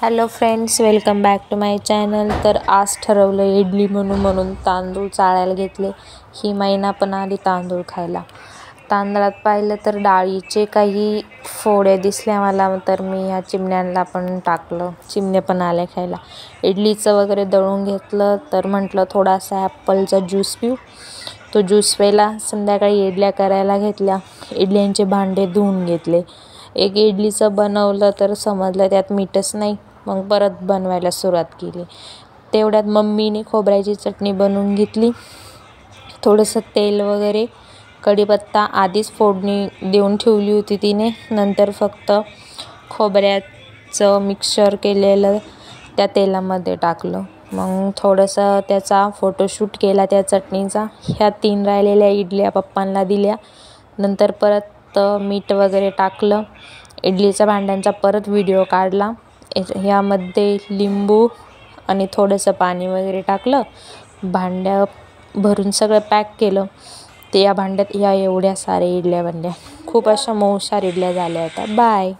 Hello friends, welcome back to my channel. तर आज ठरवलं इडली म्हणून तांदूळ चाळायला घेतले. ही महिना पण आली तांदूळ खायला. तांदळात पाहिलं तर डाळीचे काही फोड्या दिसल्या मला, तर मी ह्या चिमण्यांना पण टाकलं. चिमणे पण आले खायला. इडलीचं वगैरे दळून घेतलं. तर म्हटलं थोडासा ॲपलचा ज्यूस पिऊ. तो ज्यूस प्यायला. संध्याकाळी इडल्या करायला घेतल्या. इडल्यांचे भांडे धुवून घेतले. एक इडलीचं बनवलं तर समजलं त्यात मीठच नाही. मग परत बनवायला सुरुवात केली. तेवढ्यात मम्मीने खोबऱ्याची चटणी बनवून घेतली. थोडंसं तेल वगैरे, कढीपत्ता आधीच फोडणी देऊन ठेवली होती तिने. नंतर फक्त खोबऱ्याचं मिक्सचर केलेलं त्या तेलामध्ये टाकलं. मग थोडंसं त्याचा फोटोशूट केला त्या चटणीचा. ह्या 3 राहिलेल्या इडल्या पप्पांना दिल्या. नंतर परत मीठ वगैरे टाकलं. इडलीच्या भांड्यांचा परत व्हिडिओ काढला. ह्यामध्ये लिंबू आणि थोडंसं पाणी वगैरे टाकलं. भांड्या भरून सगळं पॅक केलं. ते या भांड्यात एवढ्या साऱ्या इडल्या बनल्या. खूप अशा मऊशार इडल्या झाल्या होत्या. बाय.